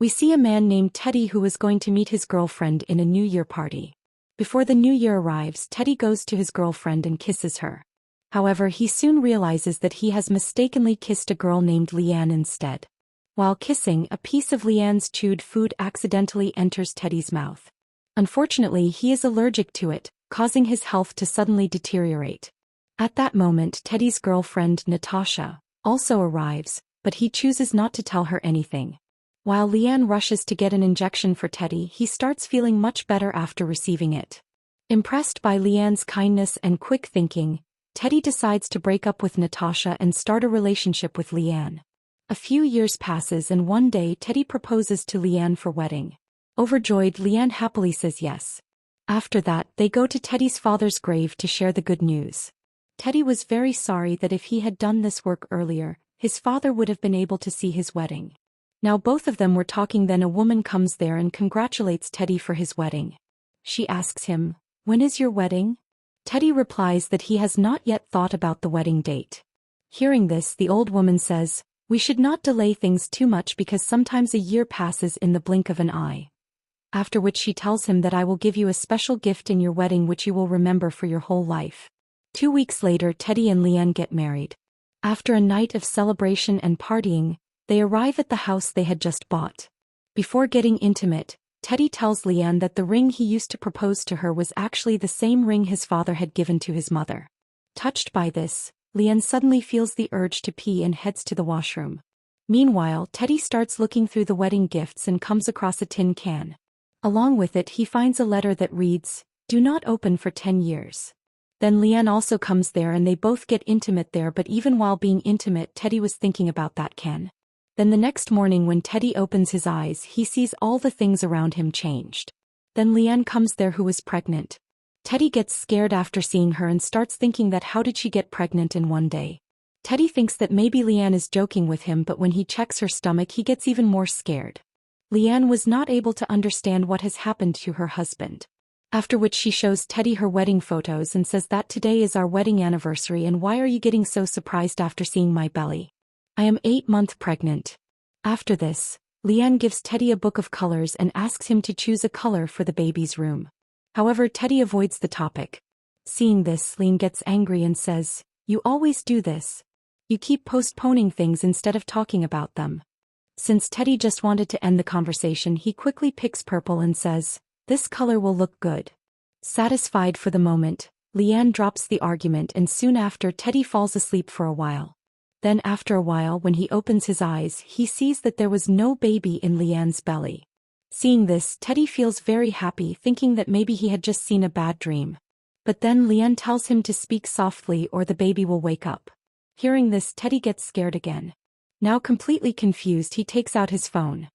We see a man named Teddy who is going to meet his girlfriend in a New Year party. Before the New Year arrives, Teddy goes to his girlfriend and kisses her. However, he soon realizes that he has mistakenly kissed a girl named Leanne instead. While kissing, a piece of Leanne's chewed food accidentally enters Teddy's mouth. Unfortunately, he is allergic to it, causing his health to suddenly deteriorate. At that moment, Teddy's girlfriend, Natasha, also arrives, but he chooses not to tell her anything. While Leanne rushes to get an injection for Teddy, he starts feeling much better after receiving it. Impressed by Leanne's kindness and quick thinking, Teddy decides to break up with Natasha and start a relationship with Leanne. A few years passes and one day Teddy proposes to Leanne for wedding. Overjoyed, Leanne happily says yes. After that, they go to Teddy's father's grave to share the good news. Teddy was very sorry that if he had done this work earlier, his father would have been able to see his wedding. Now both of them were talking, then a woman comes there and congratulates Teddy for his wedding. She asks him, "When is your wedding?" Teddy replies that he has not yet thought about the wedding date. Hearing this, the old woman says, "We should not delay things too much because sometimes a year passes in the blink of an eye." After which she tells him that I will give you a special gift in your wedding which you will remember for your whole life. 2 weeks later, Teddy and Leanne get married. After a night of celebration and partying, they arrive at the house they had just bought. Before getting intimate, Teddy tells Leanne that the ring he used to propose to her was actually the same ring his father had given to his mother. Touched by this, Leanne suddenly feels the urge to pee and heads to the washroom. Meanwhile, Teddy starts looking through the wedding gifts and comes across a tin can. Along with it, he finds a letter that reads, "Do not open for 10 years. Then Leanne also comes there and they both get intimate there, but even while being intimate, Teddy was thinking about that can. Then the next morning when Teddy opens his eyes, he sees all the things around him changed. Then Leanne comes there who is pregnant. Teddy gets scared after seeing her and starts thinking that how did she get pregnant in one day? Teddy thinks that maybe Leanne is joking with him, but when he checks her stomach he gets even more scared. Leanne was not able to understand what has happened to her husband. After which she shows Teddy her wedding photos and says that today is our wedding anniversary and why are you getting so surprised after seeing my belly? I am 8 months pregnant. After this, Leanne gives Teddy a book of colors and asks him to choose a color for the baby's room. However, Teddy avoids the topic. Seeing this, Leanne gets angry and says, "You always do this. You keep postponing things instead of talking about them." Since Teddy just wanted to end the conversation, he quickly picks purple and says, "This color will look good." Satisfied for the moment, Leanne drops the argument and soon after Teddy falls asleep for a while. Then after a while when he opens his eyes, he sees that there was no baby in Leanne's belly. Seeing this, Teddy feels very happy, thinking that maybe he had just seen a bad dream. But then Leanne tells him to speak softly or the baby will wake up. Hearing this, Teddy gets scared again. Now completely confused, he takes out his phone.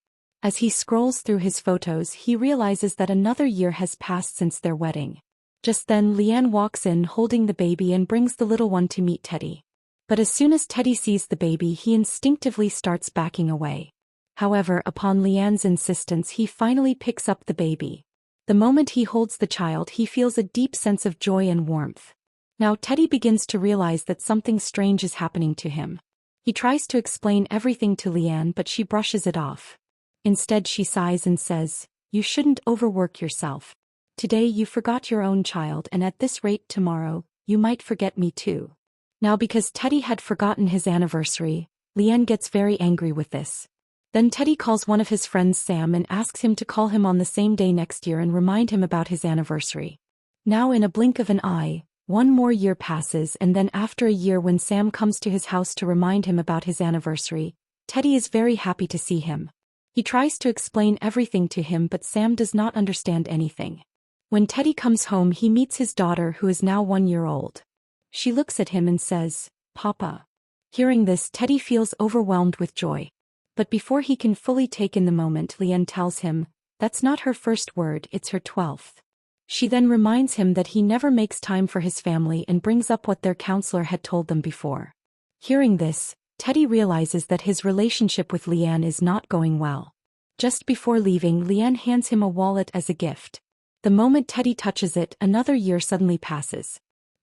As he scrolls through his photos, he realizes that another year has passed since their wedding. Just then, Leanne walks in holding the baby and brings the little one to meet Teddy. But as soon as Teddy sees the baby, he instinctively starts backing away. However, upon Leanne's insistence, he finally picks up the baby. The moment he holds the child, he feels a deep sense of joy and warmth. Now Teddy begins to realize that something strange is happening to him. He tries to explain everything to Leanne, but she brushes it off. Instead, she sighs and says, "You shouldn't overwork yourself. Today you forgot your own child, and at this rate tomorrow, you might forget me too." Now because Teddy had forgotten his anniversary, Leanne gets very angry with this. Then Teddy calls one of his friends Sam and asks him to call him on the same day next year and remind him about his anniversary. Now in a blink of an eye, 1 more year passes, and then after a year when Sam comes to his house to remind him about his anniversary, Teddy is very happy to see him. He tries to explain everything to him, but Sam does not understand anything. When Teddy comes home, he meets his daughter who is now 1 year old. She looks at him and says, "Papa." Hearing this, Teddy feels overwhelmed with joy. But before he can fully take in the moment, Leanne tells him, that's not her first word, it's her 12th. She then reminds him that he never makes time for his family and brings up what their counselor had told them before. Hearing this, Teddy realizes that his relationship with Leanne is not going well. Just before leaving, Leanne hands him a wallet as a gift. The moment Teddy touches it, another year suddenly passes.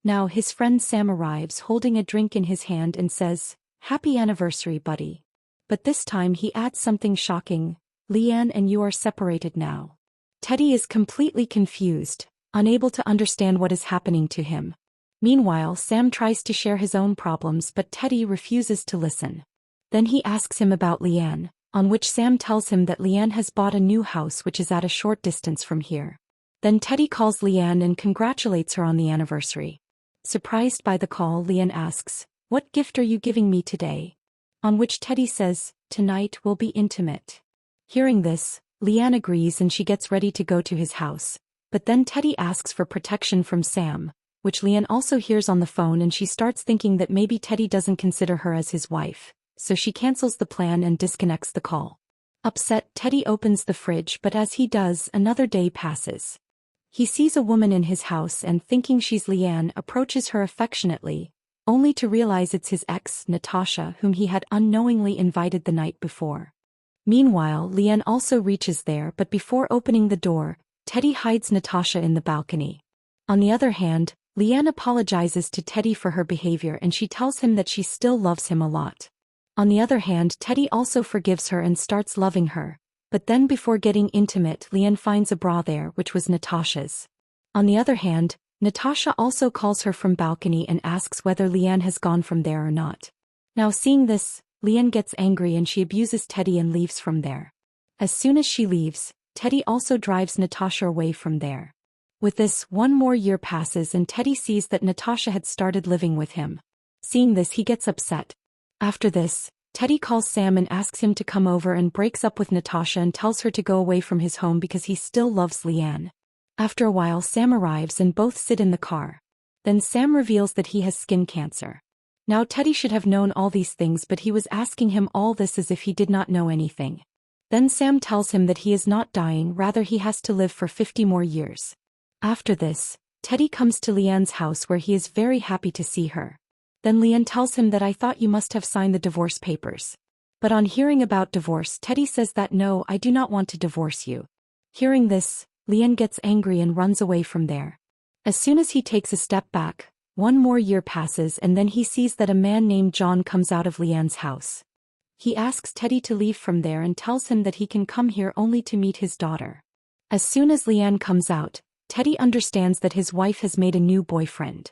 Now his friend Sam arrives holding a drink in his hand and says, "Happy anniversary, buddy." But this time he adds something shocking, Leanne and you are separated now. Teddy is completely confused, unable to understand what is happening to him. Meanwhile, Sam tries to share his own problems but Teddy refuses to listen. Then he asks him about Leanne, on which Sam tells him that Leanne has bought a new house which is at a short distance from here. Then Teddy calls Leanne and congratulates her on the anniversary. Surprised by the call, Leanne asks, "What gift are you giving me today?" On which Teddy says, "Tonight will be intimate." Hearing this, Leanne agrees and she gets ready to go to his house. But then Teddy asks for protection from Sam, which Leanne also hears on the phone, and she starts thinking that maybe Teddy doesn't consider her as his wife, so she cancels the plan and disconnects the call. Upset, Teddy opens the fridge, but as he does, another day passes. He sees a woman in his house and, thinking she's Leanne, approaches her affectionately, only to realize it's his ex, Natasha, whom he had unknowingly invited the night before. Meanwhile, Leanne also reaches there, but before opening the door, Teddy hides Natasha in the balcony. On the other hand, Leanne apologizes to Teddy for her behavior and she tells him that she still loves him a lot. On the other hand, Teddy also forgives her and starts loving her. But then before getting intimate, Leanne finds a bra there which was Natasha's. On the other hand, Natasha also calls her from balcony and asks whether Leanne has gone from there or not. Now seeing this, Leanne gets angry and she abuses Teddy and leaves from there. As soon as she leaves, Teddy also drives Natasha away from there. With this, 1 more year passes and Teddy sees that Natasha had started living with him. Seeing this, he gets upset. After this, Teddy calls Sam and asks him to come over and breaks up with Natasha and tells her to go away from his home because he still loves Leanne. After a while, Sam arrives and both sit in the car. Then Sam reveals that he has skin cancer. Now Teddy should have known all these things, but he was asking him all this as if he did not know anything. Then Sam tells him that he is not dying, rather he has to live for 50 more years. After this, Teddy comes to Leanne's house where he is very happy to see her. Then Leanne tells him that I thought you must have signed the divorce papers. But on hearing about divorce, Teddy says that no, I do not want to divorce you. Hearing this, Leanne gets angry and runs away from there. As soon as he takes a step back, 1 more year passes and then he sees that a man named John comes out of Leanne's house. He asks Teddy to leave from there and tells him that he can come here only to meet his daughter. As soon as Leanne comes out, Teddy understands that his wife has made a new boyfriend.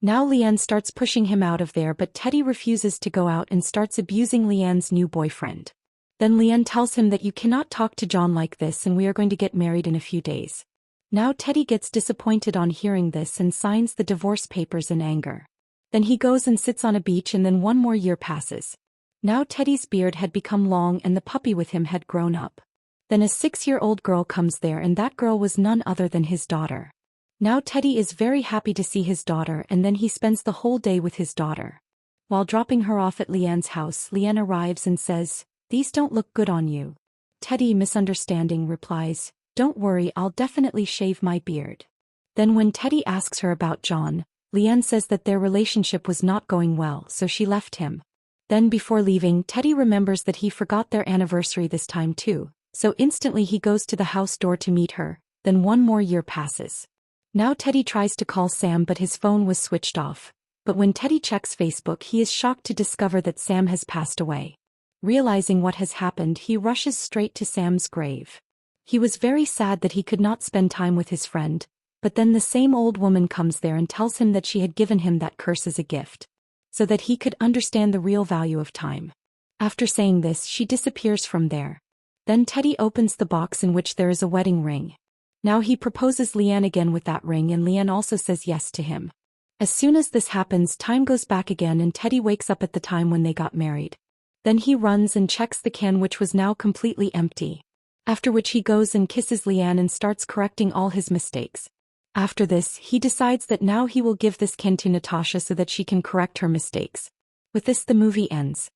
Now Leanne starts pushing him out of there, but Teddy refuses to go out and starts abusing Leanne's new boyfriend. Then Leanne tells him that you cannot talk to John like this and we are going to get married in a few days. Now Teddy gets disappointed on hearing this and signs the divorce papers in anger. Then he goes and sits on a beach and then 1 more year passes. Now Teddy's beard had become long and the puppy with him had grown up. Then a 6-year-old girl comes there and that girl was none other than his daughter. Now Teddy is very happy to see his daughter and then he spends the whole day with his daughter. While dropping her off at Leanne's house, Leanne arrives and says, "These don't look good on you." Teddy, misunderstanding, replies, "Don't worry, I'll definitely shave my beard." Then when Teddy asks her about John, Leanne says that their relationship was not going well, so she left him. Then before leaving, Teddy remembers that he forgot their anniversary this time too, so instantly he goes to the house door to meet her. Then 1 more year passes. Now Teddy tries to call Sam but his phone was switched off. But when Teddy checks Facebook, he is shocked to discover that Sam has passed away. Realizing what has happened, he rushes straight to Sam's grave. He was very sad that he could not spend time with his friend, but then the same old woman comes there and tells him that she had given him that curse as a gift, so that he could understand the real value of time. After saying this, she disappears from there. Then Teddy opens the box in which there is a wedding ring. Now he proposes Leanne again with that ring and Leanne also says yes to him. As soon as this happens, time goes back again and Teddy wakes up at the time when they got married. Then he runs and checks the can, which was now completely empty. After which he goes and kisses Leanne and starts correcting all his mistakes. After this, he decides that now he will give this can to Natasha so that she can correct her mistakes. With this, the movie ends.